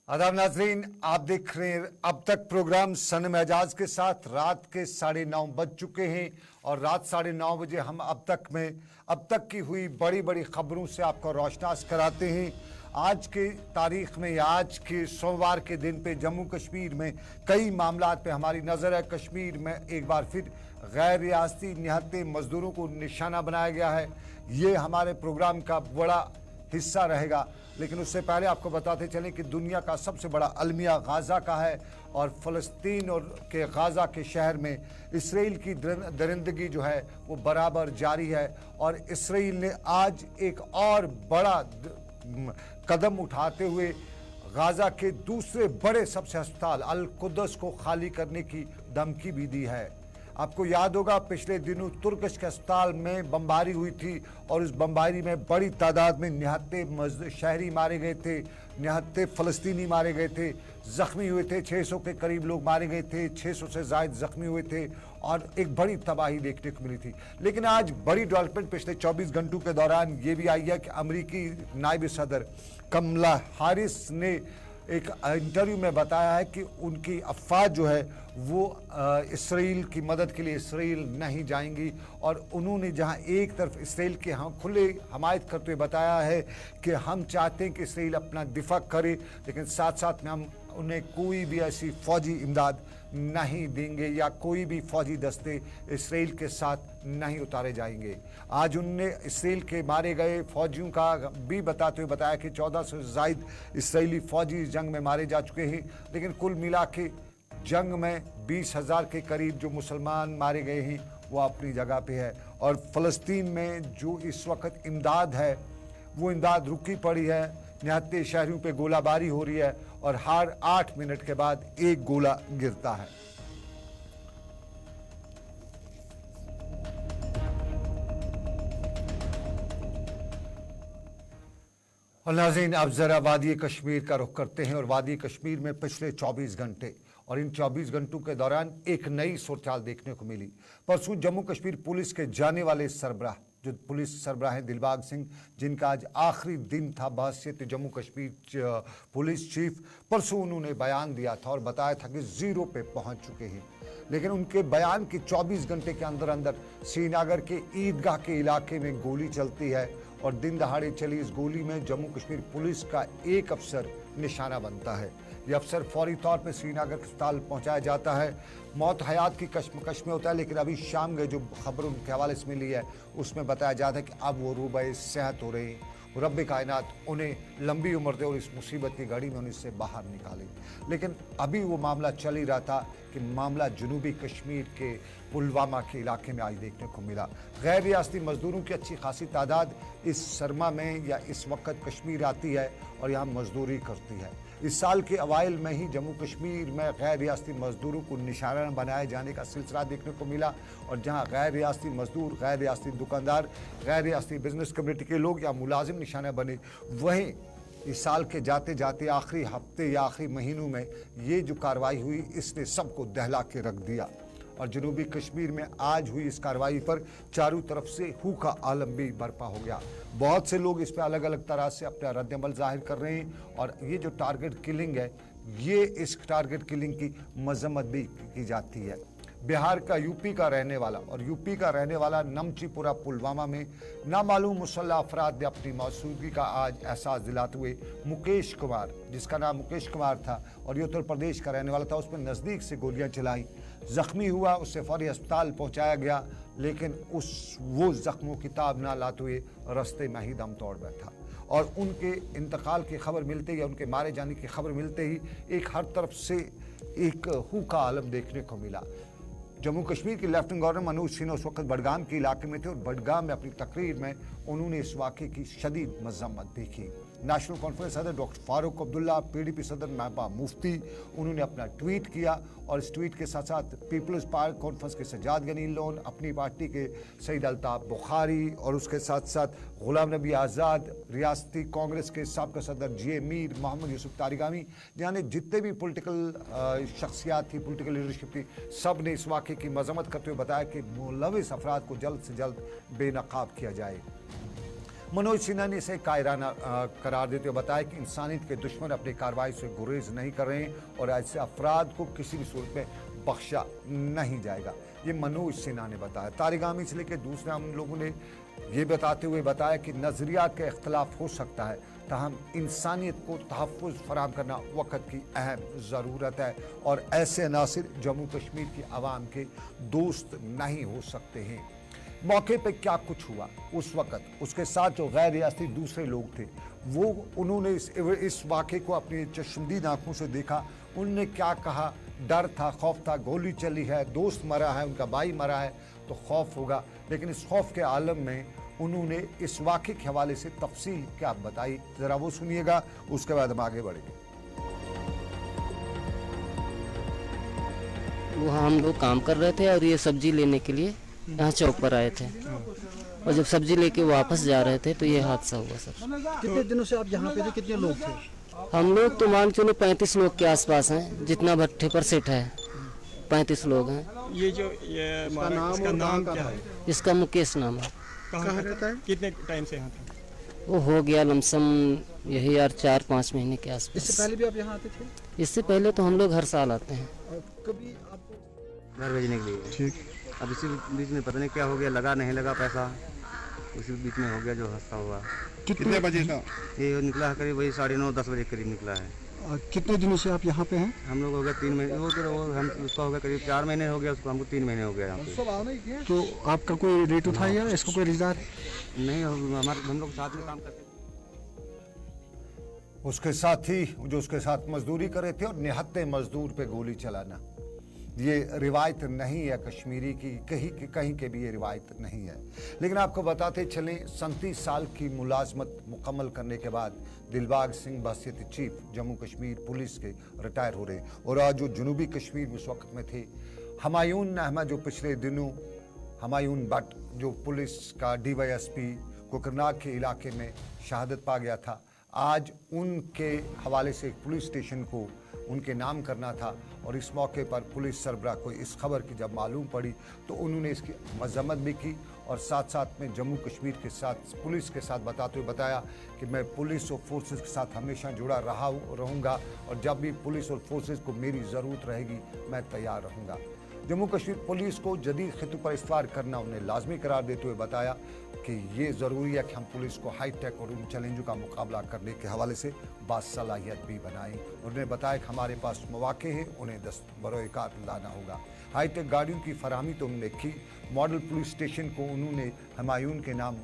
आदाब नाजरीन, आप देख रहे हैं अब तक प्रोग्राम सनम एजाज के साथ। रात के 9:30 बज चुके हैं और रात 9:30 बजे हम अब तक की हुई बड़ी बड़ी खबरों से आपको रोशनास कराते हैं। आज के तारीख में या आज के सोमवार के दिन पे जम्मू कश्मीर में कई मामलात पे हमारी नज़र है। कश्मीर में एक बार फिर गैर रियासती निहत्ते मजदूरों को निशाना बनाया गया है। ये हमारे प्रोग्राम का बड़ा हिस्सा रहेगा, लेकिन उससे पहले आपको बताते चलें कि दुनिया का सबसे बड़ा अलमिया गाज़ा का है और फ़लस्तीन और के गाज़ा के शहर में इसराइल की दरिंदगी जो है वो बराबर जारी है। और इसराइल ने आज एक और बड़ा कदम उठाते हुए गाज़ा के दूसरे बड़े सबसे अस्पताल अल कुद्स को खाली करने की धमकी भी दी है। आपको याद होगा पिछले दिनों तुर्कश के अस्पताल में बमबारी हुई थी और उस बमबारी में बड़ी तादाद में निहत्ते शहरी मारे गए थे, निहत्ते फ़लस्तीनी मारे गए थे, ज़ख्मी हुए थे। 600 के करीब लोग मारे गए थे, 600 से ज़ायद ज़ख्मी हुए थे और एक बड़ी तबाही देखने को मिली थी। लेकिन आज बड़ी डेवलपमेंट पिछले 24 घंटों के दौरान ये भी आई है कि अमरीकी नायब सदर कमला हारिस ने एक इंटरव्यू में बताया है कि उनकी अफवाज जो है वो इसराइल की मदद के लिए इसराइल नहीं जाएंगी। और उन्होंने जहां एक तरफ इसराइल के खुले हमायत करते हुए बताया है कि हम चाहते हैं कि इसराइल अपना दिफा करे, लेकिन साथ साथ में हम उन्हें कोई भी ऐसी फौजी इमदाद नहीं देंगे या कोई भी फौजी दस्ते इसराइल के साथ नहीं उतारे जाएंगे। आज उनने इसराइल के मारे गए फौजियों का भी बताते हुए बताया कि 14 से ज़ायद इसराइली फौजी इस जंग में मारे जा चुके हैं, लेकिन कुल मिला के जंग में 20,000 के करीब जो मुसलमान मारे गए हैं वो अपनी जगह पे है। और फ़लस्तीन में जो इस वक्त इमदाद है वो इमदाद रुकी पड़ी है। निहत्ते शहरों पे गोलाबारी हो रही है और हर 8 मिनट के बाद एक गोला गिरता है। और नाज़रीन, अब ज़रा वादी कश्मीर का रुख करते हैं और वादी कश्मीर में पिछले 24 घंटे और इन 24 घंटों के दौरान एक नई सूरत देखने को मिली। परसों जम्मू कश्मीर पुलिस के जाने वाले सरबराह जो पुलिस सरबराह हैं दिलबाग सिंह, जिनका आज आखिरी दिन था बहैसियत जम्मू कश्मीर पुलिस चीफ, परसों उन्होंने बयान दिया था और बताया था कि ज़ीरो पे पहुंच चुके हैं। लेकिन उनके बयान के 24 घंटे के अंदर अंदर श्रीनगर के ईदगाह के इलाके में गोली चलती है और दिन दहाड़े चली इस गोली में जम्मू कश्मीर पुलिस का एक अफसर निशाना बनता है। ये अफसर फौरी तौर पर श्रीनगर अस्पताल पहुंचाया जाता है। मौत हयात की कश्मकश में होता है, लेकिन अभी शाम के जो खबर उनके हवाले से मिली है उसमें बताया जाता है कि अब वो रूबे सेहत हो रही, रब कायनात उन्हें लंबी उम्र दे और इस मुसीबत की घड़ी में उन्हें इससे बाहर निकाले। लेकिन अभी वो मामला चल ही रहा था कि मामला जनूबी कश्मीर के पुलवामा के इलाके में आज देखने को मिला। गैर रियासती मजदूरों की अच्छी खासी तादाद इस सरमा में या इस वक्त कश्मीर आती है और यहाँ मजदूरी करती है। इस साल के अवाइल में ही जम्मू कश्मीर में गैर रियासती मजदूरों को निशाना बनाए जाने का सिलसिला देखने को मिला और जहां गैर रियासती मजदूर, गैर रियासती दुकानदार, गैर रियासती बिजनेस कम्युनिटी के लोग या मुलाजिम निशाना बने, वहीं इस साल के जाते जाते आखिरी हफ्ते या आखिरी महीनों में ये जो कार्रवाई हुई इसने सबको दहला के रख दिया। और जनूबी कश्मीर में आज हुई इस कार्रवाई पर चारों तरफ से हू का आलम भी बर्पा हो गया। बहुत से लोग इस पर अलग अलग तरह से अपना रद्दअमल जाहिर कर रहे हैं और ये जो टारगेट किलिंग है ये इस टारगेट किलिंग की मजम्मत भी की जाती है। बिहार का यूपी का रहने वाला और यूपी का रहने वाला नमचीपुरा पुलवामा में नामालूम मुसल्लह अफराद ने अपनी मौजूदगी का आज एहसास दिलाते हुए मुकेश कुमार, जिसका नाम मुकेश कुमार था और ये उत्तर प्रदेश का रहने वाला था, उसमें नज़दीक से गोलियां चलाई, ज़ख्मी हुआ, उससे फौरी अस्पताल पहुंचाया गया, लेकिन वो ज़ख्मों की ताब ना लाते हुए रास्ते में ही दम तोड़ बैठा। और उनके इंतकाल की खबर मिलते ही, उनके मारे जाने की खबर मिलते ही एक हर तरफ से एक हू का आलम देखने को मिला। जम्मू कश्मीर के लेफ्टिनेंट गवर्नर मनोज सिन्हा उस वक्त बडगाम के इलाके में थे और बडगाम में अपनी तकरीर में उन्होंने इस वाक़े की शदीद मजम्मत देखी। नेशनल कॉन्फ्रेंस सदर डॉक्टर फारूक अब्दुल्ला, PDP सदर महबूबा मुफ्ती, उन्होंने अपना ट्वीट किया और इस ट्वीट के साथ साथ पीपल्स पार्क कॉन्फ्रेंस के सज्जाद गनी लोन, अपनी पार्टी के सईद अल्ताफ़ बुखारी और उसके साथ साथ गुलाम नबी आज़ाद, रियासती कांग्रेस के साबका सदर GA मीर, मोहम्मद यूसुफ तारिगामी, यानी जितने भी पॉलिटिकल शख्सियात थी, पॉलिटिकल लीडरशिप थी, सब ने इस वाक़े की मजम्मत करते हुए बताया कि मुलविस अफराद को जल्द से जल्द बेनकाब किया जाए। मनोज सिन्हा ने इसे कायराना करार देते हुए बताया कि इंसानियत के दुश्मन अपनी कार्रवाई से गुरेज नहीं कर रहे हैं और ऐसे अफराद को किसी भी सूरत में बख्शा नहीं जाएगा। ये मनोज सिन्हा ने बताया। तारिक आमिर से लेकर दूसरे हम लोगों ने ये बताते हुए बताया कि नज़रियात का इख्तलाफ हो सकता है, ताहम इंसानियत को तहफ़्फ़ुज़ फराहम करना वक़्त की अहम ज़रूरत है और ऐसे अनासिर जम्मू कश्मीर की आवाम के दोस्त नहीं हो सकते हैं। मौके पे क्या कुछ हुआ उस वक़्त, उसके साथ जो गैर रियासती दूसरे लोग थे उन्होंने इस वाक़े को अपनी चश्मदीद आँखों से देखा। उनने क्या कहा, डर था, खौफ था, गोली चली है, दोस्त मरा है, उनका भाई मरा है तो खौफ होगा, लेकिन इस खौफ के आलम में उन्होंने इस वाक़े के हवाले से तफसील क्या बताई, ज़रा वो सुनिएगा, उसके बाद हम आगे बढ़ेंगे। वहाँ हम लोग काम कर रहे थे और ये सब्जी लेने के लिए यहाँ चौक पर आए थे और जब सब्जी लेके वापस जा रहे थे तो ये हादसा हुआ सर। कितने दिनों से आप यहाँ पे थे, कितने लोग थे? हम लोग तो मान चलो 35 लोग के आसपास हैं, जितना भट्टे पर सेट है 35 लोग हैं। ये जो इसका नाम क्या है? इसका मुकेश नाम है। कहाँ रहता है? कितने टाइम से यहाँ था? वो हो गया लमसम यही यार 4-5 महीने के आसपास। इससे पहले भी आप यहाँ आते थे? इससे पहले तो हम लोग हर साल आते हैं। और कभी आपको घर भेजने के लिए। ठीक। अब इसी बीच में पता नहीं क्या हो गया, लगा नहीं लगा पैसा, उसी बीच में हो गया जो हादसा हुआ। कितने बजे था? ये निकला है करीब वही 9:30-10 बजे करीब निकला है। और कितने दिनों से आप यहाँ पे हैं? हम लोग हो गया 3 महीने, हम उसका हो गया करीब 4 महीने हो गया, उसको हमको 3 महीने हो गया यहाँ पे। तो आपका कोई रेट उठाया, इसको कोई रिश्तेदार? नहीं, हम लोग साथ में काम करते थे। उसके साथ ही जो उसके साथ मजदूरी कर रहे थे और निहत्ते मजदूर पे गोली चलाना, ये रिवायत नहीं है कश्मीरी की, कहीं के भी ये रिवायत नहीं है। लेकिन आपको बताते चलें 37 साल की मुलाजमत मुकम्मल करने के बाद दिलबाग सिंह बहसीत चीफ जम्मू कश्मीर पुलिस के रिटायर हो रहे हैं और आज जो जनूबी कश्मीर में उस वक्त में थे हमायून अहमद, जो पिछले दिनों हमायून भट्ट जो पुलिस का DYSP कोकरनाग के इलाके में शहादत पा गया था, आज उनके हवाले से एक पुलिस स्टेशन को उनके नाम करना था और इस मौके पर पुलिस सरबराह को इस खबर की जब मालूम पड़ी तो उन्होंने इसकी मजम्मत भी की और साथ साथ में जम्मू कश्मीर के साथ पुलिस के साथ बताते हुए बताया कि मैं पुलिस और फोर्सेस के साथ हमेशा जुड़ा रहूँगा और जब भी पुलिस और फोर्सेस को मेरी ज़रूरत रहेगी मैं तैयार रहूँगा। जम्मू कश्मीर पुलिस को जदीद खितों पर इस्तेमाल करना उन्हें लाजमी करार देते हुए बताया कि ये ज़रूरी है कि हम पुलिस को हाई टेक और उन चैलेंजों का मुकाबला करने के हवाले से बासलाहियत भी बनाएं। उन्होंने बताया कि हमारे पास मौके हैं, उन्हें बरोकार लाना होगा। हाई टेक गाड़ियों की फराहमी तो उन्होंने की, मॉडल पुलिस स्टेशन को उन्होंने हमायून के नाम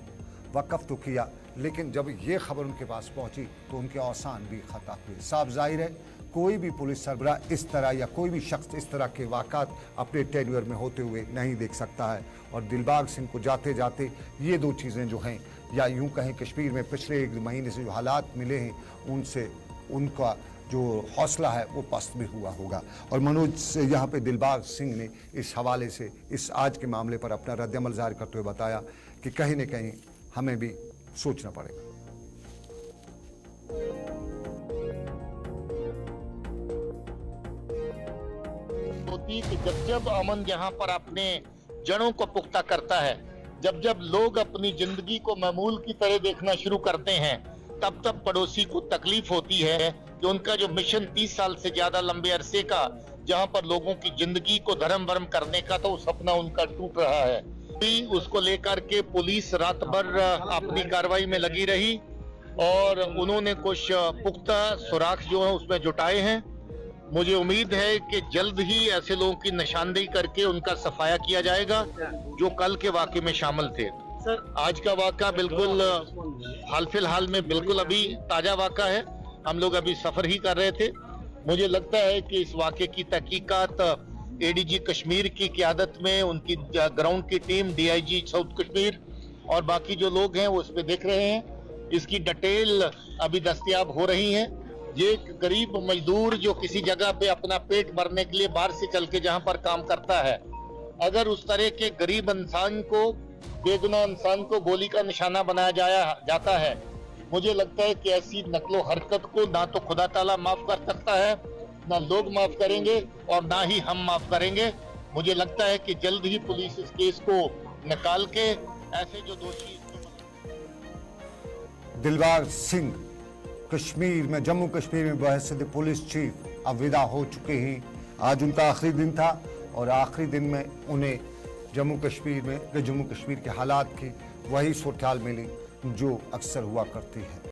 वक़फ़ तो किया, लेकिन जब ये खबर उनके पास पहुंची तो उनके औसान भी ख़ता हुए। साफ जाहिर है कोई भी पुलिस सरबराह इस तरह या कोई भी शख्स इस तरह के वाक़ात अपने टेन्योर में होते हुए नहीं देख सकता है और दिलबाग सिंह को जाते जाते ये 2 चीज़ें जो हैं, या यूँ कहें कश्मीर में पिछले 1 महीने से जो हालात मिले हैं उनसे उनका जो हौसला है वो पस्त भी हुआ होगा। और मनोज से यहाँ पे दिलबाग सिंह ने इस हवाले से इस आज के मामले पर अपना रद्द-ए-अमल ज़ाहिर करते हुए बताया कि कहीं न कहीं हमें भी सोचना पड़ेगा। होती कि जब अमन यहाँ पर अपने जड़ों को पुख्ता करता है, जब लोग अपनी जिंदगी को मामूल की तरह देखना शुरू करते हैं, तब पड़ोसी को तकलीफ होती है कि उनका जो मिशन 30 साल से ज्यादा लंबे अरसे का, जहाँ पर लोगों की जिंदगी को धर्म वर्म करने का तो सपना उनका टूट रहा है। उसको लेकर के पुलिस रात भर अपनी कार्रवाई में लगी रही और उन्होंने कुछ पुख्ता सुराख जो है उसमें जुटाए हैं। मुझे उम्मीद है कि जल्द ही ऐसे लोगों की निशानदेही करके उनका सफाया किया जाएगा जो कल के वाक़े में शामिल थे। आज का वाक़ा बिल्कुल हाल फिलहाल में बिल्कुल अभी ताज़ा वाक़ा है, हम लोग अभी सफ़र ही कर रहे थे। मुझे लगता है कि इस वाक़े की तहकीकात ADG कश्मीर की क़यादत में उनकी ग्राउंड की टीम DIG साउथ कश्मीर और बाकी जो लोग हैं वो इस पे देख रहे हैं। इसकी डिटेल अभी दस्तयाब हो रही है। ये गरीब मजदूर जो किसी जगह पे अपना पेट भरने के लिए बाहर से चल के जहाँ पर काम करता है, अगर उस तरह के गरीब इंसान को, बेगुनाह इंसान को गोली का निशाना बनाया जाता है, मुझे लगता है कि ऐसी नकलो हरकत को ना तो खुदा ताला माफ कर सकता है, ना लोग माफ करेंगे और ना ही हम माफ करेंगे। मुझे लगता है कि जल्द ही पुलिस इस केस को निकाल के ऐसे जो दोषी दिलबाग सिंह कश्मीर में, जम्मू कश्मीर में बहैसियत पुलिस चीफ अब विदा हो चुके हैं। आज उनका आखिरी दिन था और आखिरी दिन में उन्हें जम्मू कश्मीर के हालात की वही सूरत हाल मिली जो अक्सर हुआ करती है।